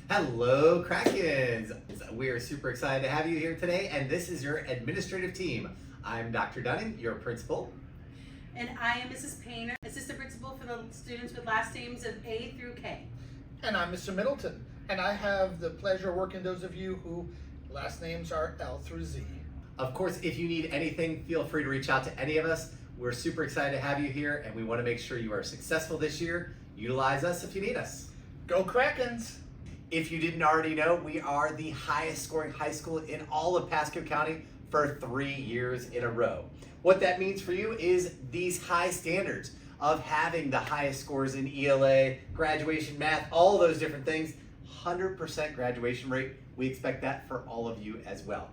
Hello, Krakens! We are super excited to have you here today, and this is your administrative team. I'm Dr. Dunning, your principal. And I am Mrs. Painter, assistant principal for the students with last names of A through K. And I'm Mr. Middleton, and I have the pleasure of working those of you who last names are L through Z. Of course, if you need anything, feel free to reach out to any of us. We're super excited to have you here, and we want to make sure you are successful this year. Utilize us if you need us. Go Krakens! If you didn't already know, we are the highest scoring high school in all of Pasco County for 3 years in a row. What that means for you is these high standards of having the highest scores in ELA, graduation, math, all those different things. 100% graduation rate. We expect that for all of you as well.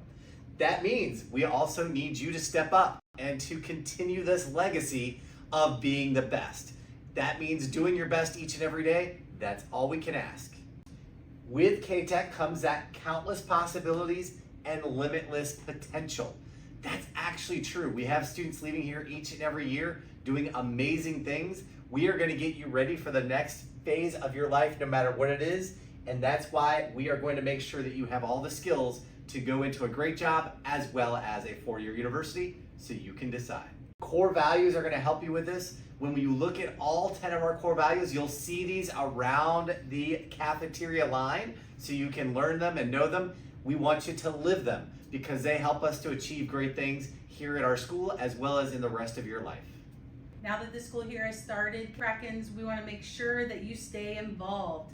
That means we also need you to step up and to continue this legacy of being the best. That means doing your best each and every day. That's all we can ask. With K-Tech comes that countless possibilities and limitless potential. That's actually true. We have students leaving here each and every year doing amazing things. We are going to get you ready for the next phase of your life, no matter what it is. And that's why we are going to make sure that you have all the skills to go into a great job as well as a four-year university so you can decide. Core values are going to help you with this. When you look at all 10 of our core values, you'll see these around the cafeteria line so you can learn them and know them. We want you to live them because they help us to achieve great things here at our school as well as in the rest of your life. Now that the school here has started, Krakens, we want to make sure that you stay involved.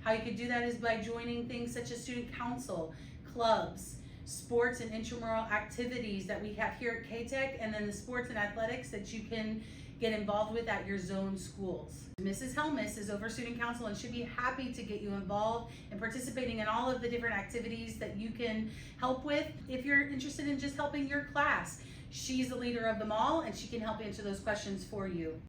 How you can do that is by joining things such as student council, clubs, sports and intramural activities that we have here at K-Tech, and then the sports and athletics that you can get involved with at your zone schools. Mrs. Helmus is over student council and should be happy to get you involved and participating in all of the different activities that you can help with. If you're interested in just helping your class, she's the leader of them all and she can help answer those questions for you.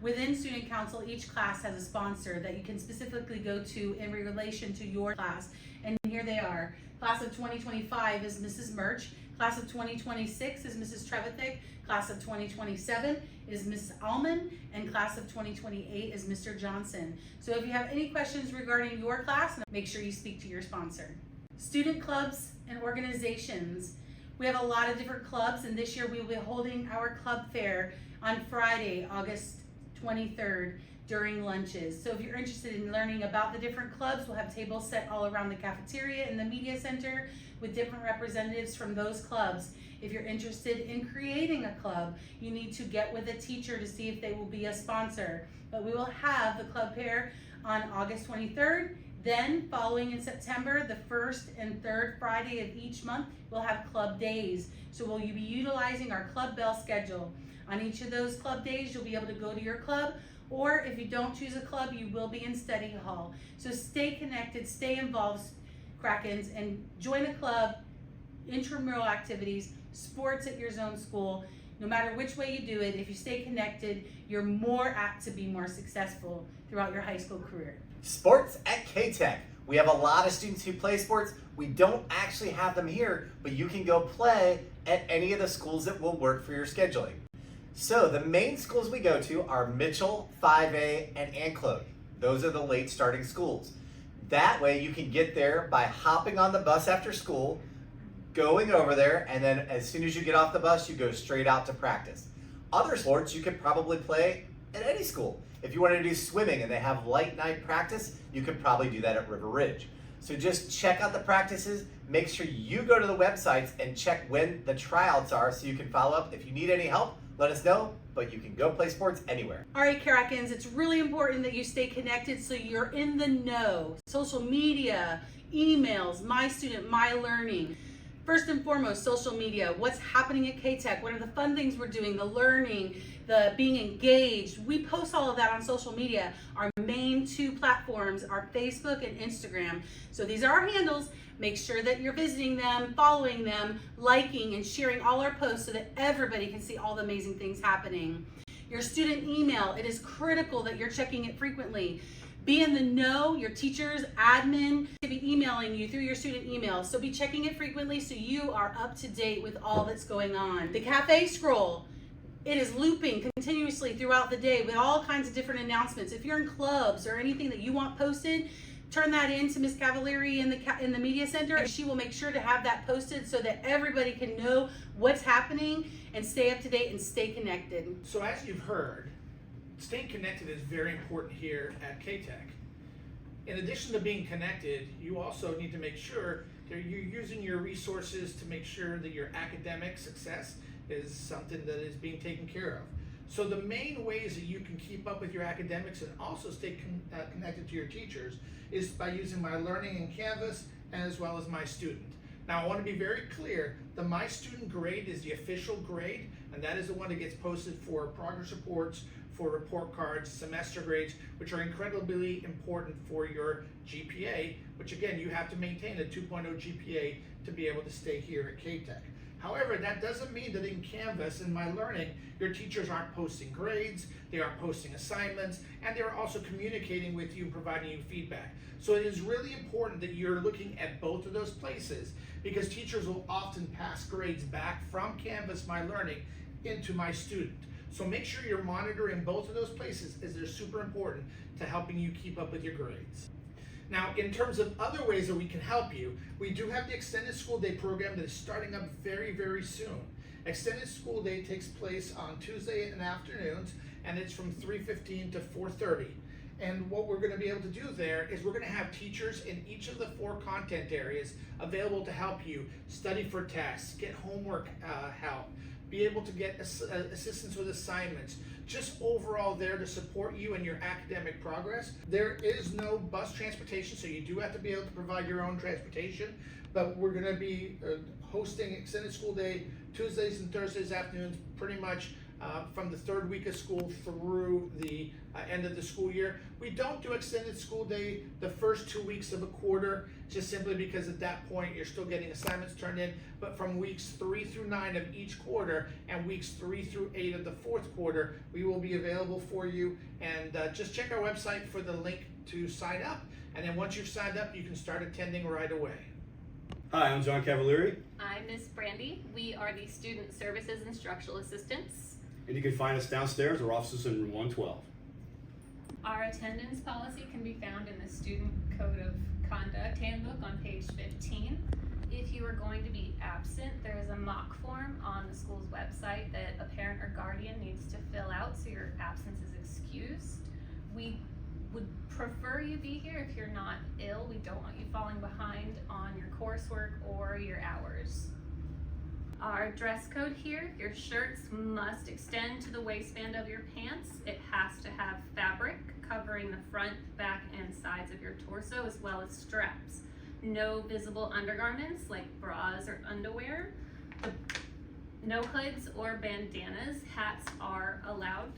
Within student council, each class has a sponsor that you can specifically go to in relation to your class. And here they are. Class of 2025 is Mrs. Murch. Class of 2026 is Mrs. Trevithick. Class of 2027 is Mrs. Allman. And class of 2028 is Mr. Johnson. So if you have any questions regarding your class, make sure you speak to your sponsor. Student clubs and organizations. We have a lot of different clubs, and this year we will be holding our club fair on Friday, August 23rd during lunches. So if you're interested in learning about the different clubs, we'll have tables set all around the cafeteria and the media center with different representatives from those clubs. If you're interested in creating a club, you need to get with a teacher to see if they will be a sponsor. But we will have the club fair on August 23rd. Then following in September, the first and third Friday of each month, we'll have club days. So will you be utilizing our club bell schedule? On each of those club days, you'll be able to go to your club, or if you don't choose a club, you will be in study hall. So stay connected, stay involved, Krakens, and join a club, intramural activities, sports at your zone school. No matter which way you do it, if you stay connected, you're more apt to be more successful throughout your high school career. Sports at K-Tech. We have a lot of students who play sports. We don't actually have them here, but you can go play at any of the schools that will work for your scheduling. So the main schools we go to are Mitchell, 5A, and Anclote. Those are the late starting schools. That way you can get there by hopping on the bus after school, going over there, and then as soon as you get off the bus, you go straight out to practice. Other sports you could probably play at any school. If you wanted to do swimming and they have light night practice, you could probably do that at River Ridge. So just check out the practices, make sure you go to the websites and check when the tryouts are so you can follow up. If you need any help, let us know, but you can go play sports anywhere. All right, Krakens, it's really important that you stay connected so you're in the know. Social media, emails, My Student, My Learning. First and foremost, social media, what's happening at K-Tech, what are the fun things we're doing, the learning, the being engaged. We post all of that on social media. Our main two platforms are Facebook and Instagram. So these are our handles. Make sure that you're visiting them, following them, liking and sharing all our posts so that everybody can see all the amazing things happening. Your student email, it is critical that you're checking it frequently. Be in the know. Your teachers, admin, to be emailing you through your student email. So be checking it frequently so you are up to date with all that's going on. The cafe scroll, it is looping continuously throughout the day with all kinds of different announcements. If you're in clubs or anything that you want posted, turn that in to Ms. Cavalieri in the media center, and she will make sure to have that posted so that everybody can know what's happening and stay up to date and stay connected. So as you've heard, staying connected is very important here at K-Tech. In addition to being connected, you also need to make sure that you're using your resources to make sure that your academic success is something that is being taken care of. So the main ways that you can keep up with your academics and also stay connected to your teachers is by using My Learning in Canvas as well as My Student. Now I want to be very clear, the My Student grade is the official grade, and that is the one that gets posted for progress reports, for report cards, semester grades, which are incredibly important for your GPA, which again, you have to maintain a 2.0 GPA to be able to stay here at K-Tech. However, that doesn't mean that in Canvas and My Learning, your teachers aren't posting grades, they aren't posting assignments, and they're also communicating with you and providing you feedback. So it is really important that you're looking at both of those places, because teachers will often pass grades back from Canvas My Learning into My Student. So make sure you're monitoring both of those places, as they're super important to helping you keep up with your grades. Now, in terms of other ways that we can help you, we do have the Extended School Day program that is starting up very, very soon. Extended School Day takes place on Tuesday and afternoons, and it's from 3:15 to 4:30. And what we're going to be able to do there is we're going to have teachers in each of the 4 content areas available to help you study for tests, get homework help, be able to get assistance with assignments, just overall there to support you in your academic progress. There is no bus transportation, so you do have to be able to provide your own transportation, but we're going to be hosting Extended School Day Tuesdays and Thursdays afternoons pretty much from the 3rd week of school through the end of the school year. We don't do Extended School Day the first 2 weeks of a quarter, just simply because at that point you're still getting assignments turned in, but from weeks 3 through 9 of each quarter and weeks 3 through 8 of the 4th quarter, we will be available for you. And just check our website for the link to sign up, and then once you've signed up, you can start attending right away. Hi, I'm John Cavalieri, I'm Miss Brandy. We are the Student Services Instructional Assistants. and you can find us downstairs. Our office is in room 112. Our attendance policy can be found in the Student Code of Conduct Handbook on page 15. If you are going to be absent, there is a mock form on the school's website that a parent or guardian needs to fill out so your absence is excused. We would prefer you be here if you're not ill. We don't want you falling behind on your coursework or your hours. Our dress code here, your shirts must extend to the waistband of your pants. It has to have fabric covering the front, back, and sides of your torso, as well as straps. No visible undergarments like bras or underwear. No hoods or bandanas. Hats are allowed.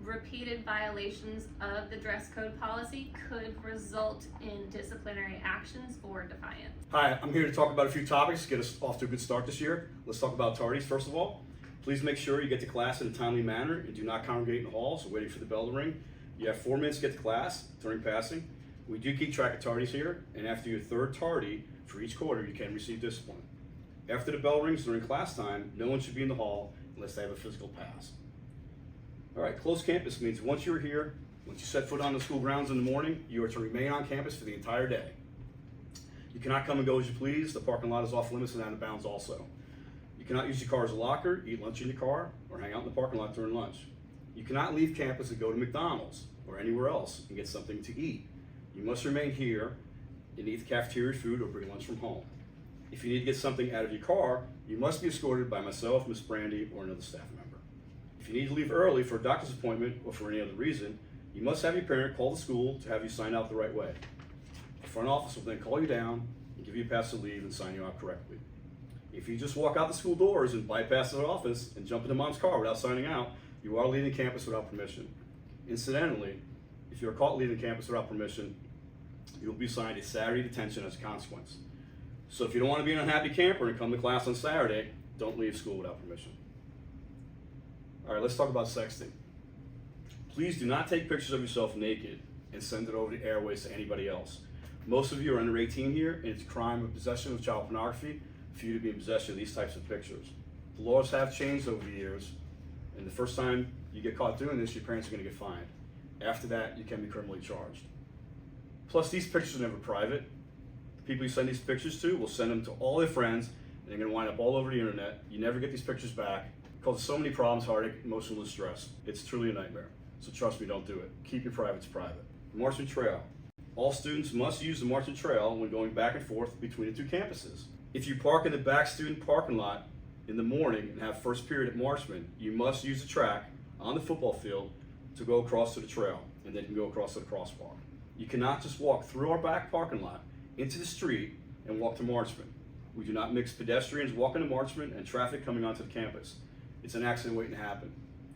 Repeated violations of the dress code policy could result in disciplinary actions or defiance. Hi, I'm here to talk about a few topics to get us off to a good start this year. Let's talk about tardies first of all. Please make sure you get to class in a timely manner and do not congregate in the halls waiting for the bell to ring. You have 4 minutes to get to class during passing. We do keep track of tardies here, and after your 3rd tardy for each quarter, you can receive discipline. After the bell rings during class time, no one should be in the hall unless they have a physical pass. All right, closed campus means once you're here, once you set foot on the school grounds in the morning, you are to remain on campus for the entire day. You cannot come and go as you please. The parking lot is off limits and out of bounds also. You cannot use your car as a locker, eat lunch in your car, or hang out in the parking lot during lunch. You cannot leave campus and go to McDonald's or anywhere else and get something to eat. You must remain here and eat the cafeteria food or bring lunch from home. If you need to get something out of your car, you must be escorted by myself, Miss Brandy, or another staff member. If you need to leave early for a doctor's appointment or for any other reason, you must have your parent call the school to have you sign out the right way. The front office will then call you down and give you a pass to leave and sign you out correctly. If you just walk out the school doors and bypass the office and jump into mom's car without signing out, you are leaving campus without permission. Incidentally, if you are caught leaving campus without permission, you will be assigned a Saturday detention as a consequence. So if you don't want to be an unhappy camper and come to class on Saturday, don't leave school without permission. All right, let's talk about sexting. Please do not take pictures of yourself naked and send it over the airways to anybody else. Most of you are under 18 here, and it's a crime of possession of child pornography for you to be in possession of these types of pictures. The laws have changed over the years, and the first time you get caught doing this, your parents are going to get fined. After that, you can be criminally charged. Plus, these pictures are never private. The people you send these pictures to will send them to all their friends, and they're gonna wind up all over the internet. You never get these pictures back. It causes so many problems, heartache, emotional distress. It's truly a nightmare. So trust me, don't do it. Keep your privates private. Marchment Trail. All students must use the Marchment Trail when going back and forth between the two campuses. If you park in the back student parking lot in the morning and have first period at Marchment, you must use the track on the football field to go across to the trail, and then you can go across to the crosswalk. You cannot just walk through our back parking lot into the street and walk to Marchment. We do not mix pedestrians walking to Marchment and traffic coming onto the campus. It's an accident waiting to happen.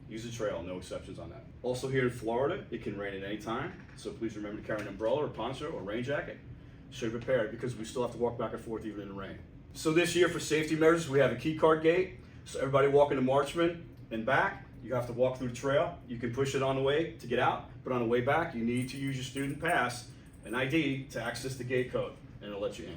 Use the trail, no exceptions on that. Also here in Florida, it can rain at any time, so please remember to carry an umbrella or poncho or rain jacket. Stay prepared because we still have to walk back and forth even in the rain. So this year for safety measures, we have a key card gate. So everybody walking to Marchment and back, you have to walk through the trail. You can push it on the way to get out, but on the way back, you need to use your student pass and ID to access the gate code, and it'll let you in.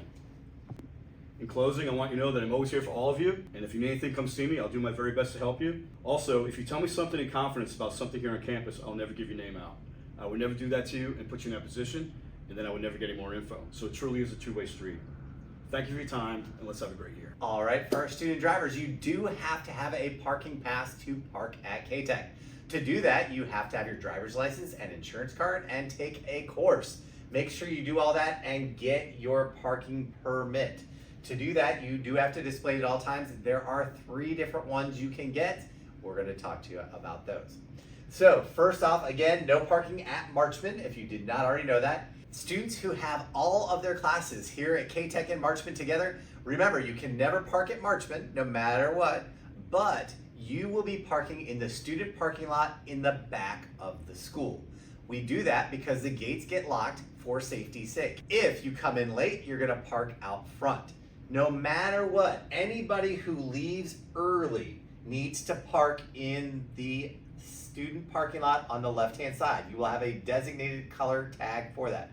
In closing, I want you to know that I'm always here for all of you, and if you need anything, come see me. I'll do my very best to help you. Also, if you tell me something in confidence about something here on campus, I'll never give your name out. I would never do that to you and put you in that position, and then I would never get any more info. So it truly is a two-way street. Thank you for your time, and let's have a great year. All right, for our student drivers, you do have to have a parking pass to park at K-Tech. To do that, you have to have your driver's license and insurance card and take a course. Make sure you do all that and get your parking permit. To do that, you do have to display it at all times. There are 3 different ones you can get. We're going to talk to you about those. So first off, again, no parking at Marchment, if you did not already know that. Students who have all of their classes here at K-Tech and Marchment together, remember, you can never park at Marchment, no matter what, but you will be parking in the student parking lot in the back of the school. We do that because the gates get locked for safety's sake. If you come in late, you're gonna park out front. No matter what, anybody who leaves early needs to park in the student parking lot on the left-hand side. You will have a designated color tag for that.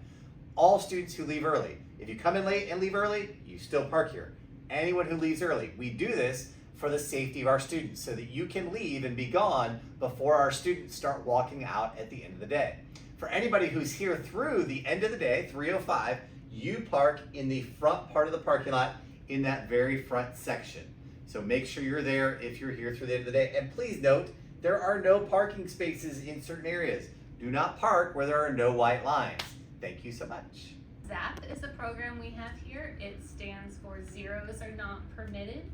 All students who leave early. If you come in late and leave early, you still park here. Anyone who leaves early. We do this for the safety of our students so that you can leave and be gone before our students start walking out at the end of the day. For anybody who's here through the end of the day, 3:05, you park in the front part of the parking lot in that very front section. So make sure you're there if you're here through the end of the day. And please note, there are no parking spaces in certain areas. Do not park where there are no white lines. Thank you so much. ZAP is a program we have here. It stands for Zeros Are Not Permitted.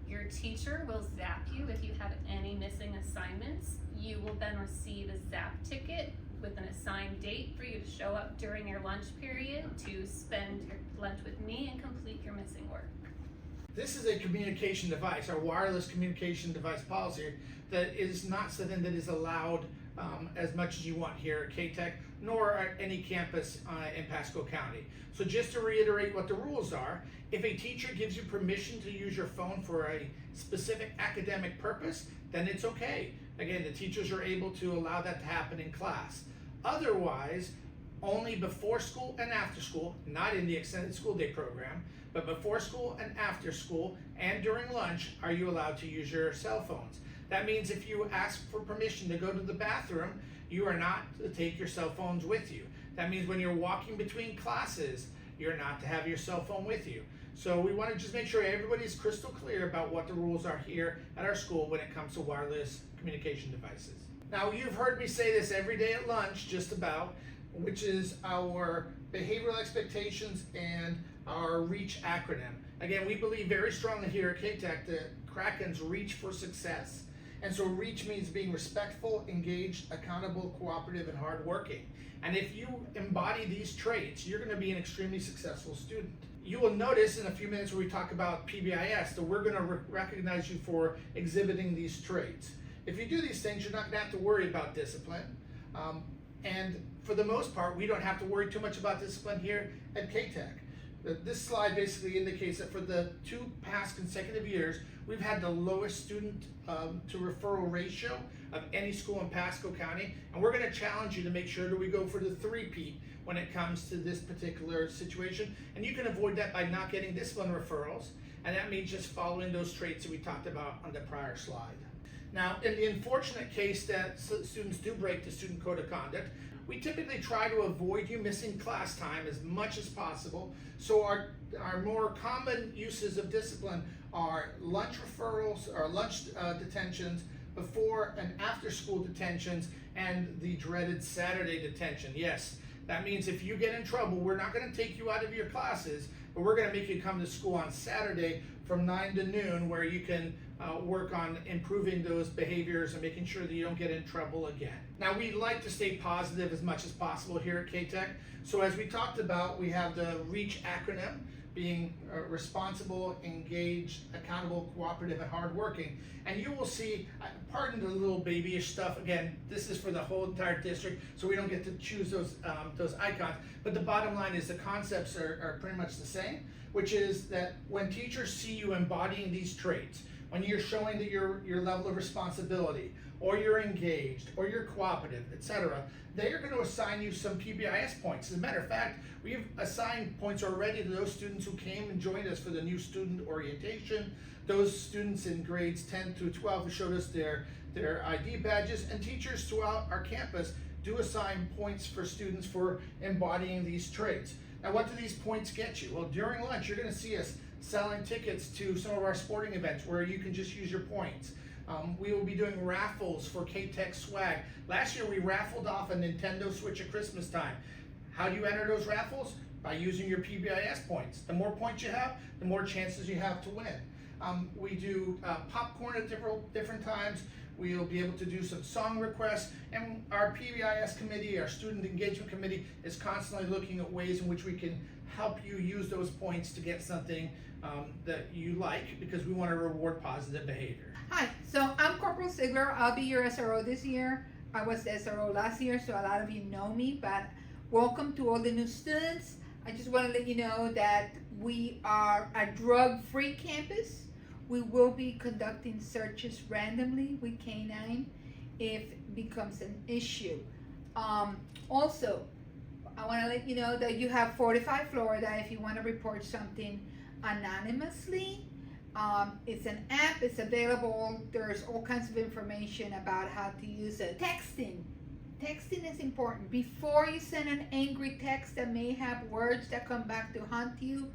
Your teacher will zap you if you have any missing assignments. You will then receive a ZAP ticket with an assigned date for you to show up during your lunch period to spend your lunch with me and complete your missing work. This is a communication device, our wireless communication device policy, that is not something that is allowed as much as you want here at K-Tech, nor at any campus in Pasco County. So just to reiterate what the rules are, if a teacher gives you permission to use your phone for a specific academic purpose, then it's okay. Again, the teachers are able to allow that to happen in class. Otherwise, only before school and after school, not in the extended school day program, but before school and after school and during lunch are you allowed to use your cell phones. That means if you ask for permission to go to the bathroom, you are not to take your cell phones with you. That means when you're walking between classes, you're not to have your cell phone with you. So we want to just make sure everybody's crystal clear about what the rules are here at our school when it comes to wireless communication devices. Now, you've heard me say this every day at lunch, just about, which is our behavioral expectations and our REACH acronym. Again, we believe very strongly here at K-Tech that Kraken's reach for success. And so REACH means being respectful, engaged, accountable, cooperative, and hardworking. And if you embody these traits, you're gonna be an extremely successful student. You will notice in a few minutes when we talk about PBIS that we're gonna recognize you for exhibiting these traits. If you do these things, you're not gonna have to worry about discipline. And for the most part, we don't have to worry too much about discipline here at K-Tech. This slide basically indicates that for the 2 past consecutive years, we've had the lowest student to referral ratio of any school in Pasco County, and we're gonna challenge you to make sure that we go for the 3-peat when it comes to this particular situation. And you can avoid that by not getting discipline referrals, and that means just following those traits that we talked about on the prior slide. Now, in the unfortunate case that students do break the student code of conduct, we typically try to avoid you missing class time as much as possible. So our more common uses of discipline are lunch referrals or lunch detentions, before and after school detentions, and the dreaded Saturday detention. Yes, that means if you get in trouble, we're not going to take you out of your classes, but we're going to make you come to school on Saturday from 9 to noon, where you can work on improving those behaviors and making sure that you don't get in trouble again. Now, we like to stay positive as much as possible here at K-Tech. So as we talked about, we have the REACH acronym, being responsible, engaged, accountable, cooperative, and hardworking. And you will see, pardon the little babyish stuff, again, this is for the whole entire district, so we don't get to choose those icons. But the bottom line is the concepts are pretty much the same, which is that when teachers see you embodying these traits, when you're showing that your level of responsibility, or you're engaged, or you're cooperative, etc., they are going to assign you some PBIS points. As a matter of fact, we've assigned points already to those students who came and joined us for the new student orientation, those students in grades 10 through 12 who showed us their ID badges, and teachers throughout our campus do assign points for students for embodying these traits. Now, what do these points get you? Well, during lunch, you're going to see us selling tickets to some of our sporting events where you can just use your points. We will be doing raffles for K-Tech swag. Last year we raffled off a Nintendo Switch at Christmas time. How do you enter those raffles? By using your PBIS points. The more points you have, the more chances you have to win. We do popcorn at different times. We'll be able to do some song requests, and our PBIS committee, our student engagement committee, is constantly looking at ways in which we can help you use those points to get something that you like, because we want to reward positive behavior. Hi, so I'm Corporal Sigler. I'll be your SRO this year. I was the SRO last year, so a lot of you know me, but welcome to all the new students. I just want to let you know that we are a drug-free campus. We will be conducting searches randomly with K-9 if it becomes an issue. Also, I want to let you know that you have Fortify Florida if you want to report something anonymously. It's an app, it's available. There's all kinds of information about how to use it. Texting is important. Before you send an angry text that may have words that come back to haunt you,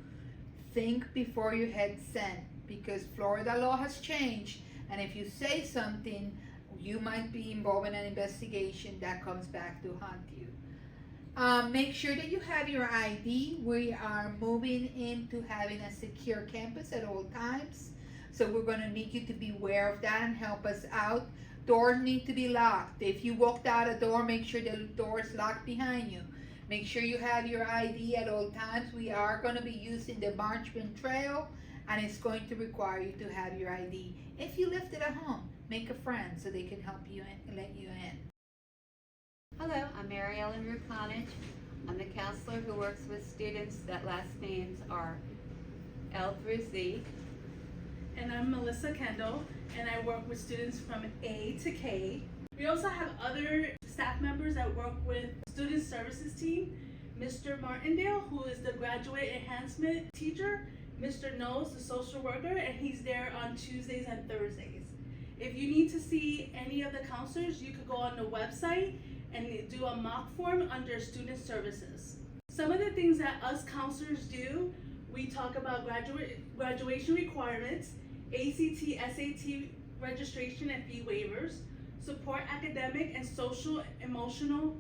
think before you hit send, because Florida law has changed, and if you say something, you might be involved in an investigation that comes back to haunt you. Make sure that you have your ID. We are moving into having a secure campus at all times, so we're going to need you to be aware of that and help us out. Doors need to be locked. If you walked out a door, make sure the door is locked behind you. Make sure you have your ID at all times. We are going to be using the Marchman Trail, and it's going to require you to have your ID. If you left it at home, make a friend so they can help you and let you in. Hello, I'm Mary Ellen Rukanich. I'm the counselor who works with students that last names are L through Z. And I'm Melissa Kendall, and I work with students from A to K. We also have other staff members that work with student services team. Mr. Martindale, who is the graduate enhancement teacher. Mr. Knowles, the social worker, and he's there on Tuesdays and Thursdays. If you need to see any of the counselors, you could go on the website and do a mock form under student services. Some of the things that us counselors do, we talk about graduation requirements, ACT, SAT registration and fee waivers, support academic and social emotional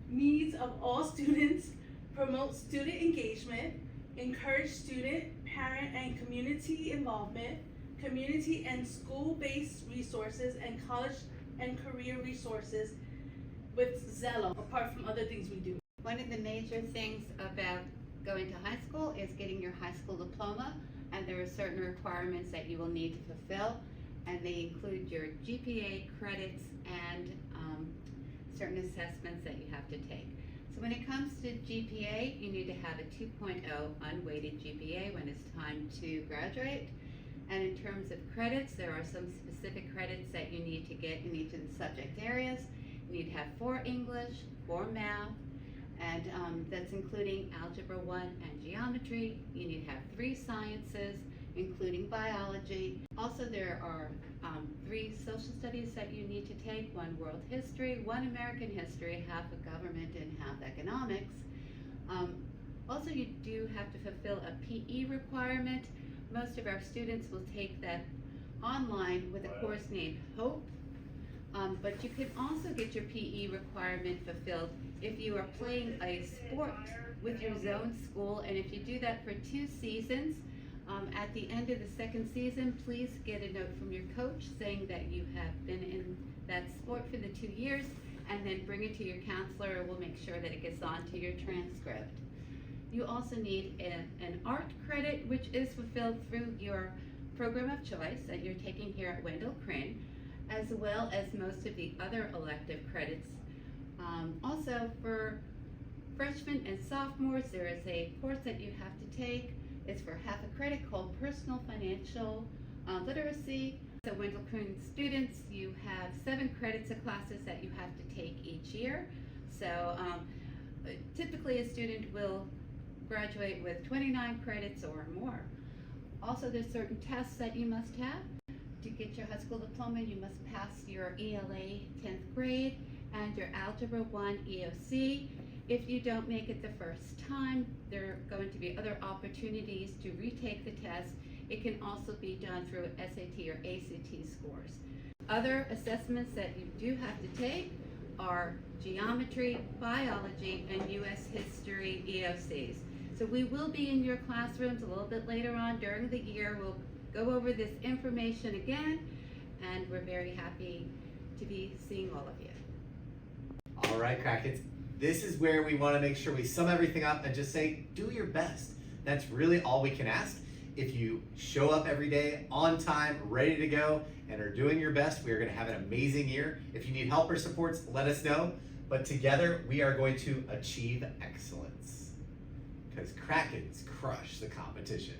needs of all students, promote student engagement, encourage student, parent, and community involvement, community and school-based resources, and college and career resources with Zello, apart from other things we do. One of the major things about going to high school is getting your high school diploma, and there are certain requirements that you will need to fulfill, and they include your GPA credits and certain assessments that you have to take. So when it comes to GPA, you need to have a 2.0 unweighted GPA when it's time to graduate. And in terms of credits, there are some specific credits that you need to get in each of the subject areas. You need to have 4 English, 4 math, and that's including Algebra 1 and Geometry. You need to have 3 sciences. including biology. Also, there are 3 social studies that you need to take, 1 world history, 1 American history, half of government and half economics. Also, you do have to fulfill a PE requirement. Most of our students will take that online with a course named HOPE. But you can also get your PE requirement fulfilled if you are playing a sport with your zone school, and if you do that for 2 seasons, at the end of the 2nd season, please get a note from your coach saying that you have been in that sport for the 2 years, and then bring it to your counselor, and we'll make sure that it gets onto your transcript. You also need an art credit, which is fulfilled through your program of choice that you're taking here at Wendell Crane, as well as most of the other elective credits. Also, for freshmen and sophomores, there is a course that you have to take. It's for half a credit called Personal Financial Literacy. So Wendell Crane students, you have 7 credits of classes that you have to take each year. So typically a student will graduate with 29 credits or more. Also, there's certain tests that you must have. To get your high school diploma, you must pass your ELA 10th grade and your Algebra 1 EOC. If you don't make it the first time, there are going to be other opportunities to retake the test. It can also be done through SAT or ACT scores. Other assessments that you do have to take are geometry, biology, and U.S. history EOCs. So we will be in your classrooms a little bit later on during the year. We'll go over this information again, and we're very happy to be seeing all of you. All right, Krakens. This is where we want to make sure we sum everything up and just say, do your best. That's really all we can ask. If you show up every day on time, ready to go, and are doing your best, we are going to have an amazing year. If you need help or supports, let us know. But together, we are going to achieve excellence. Because Krakens crush the competition.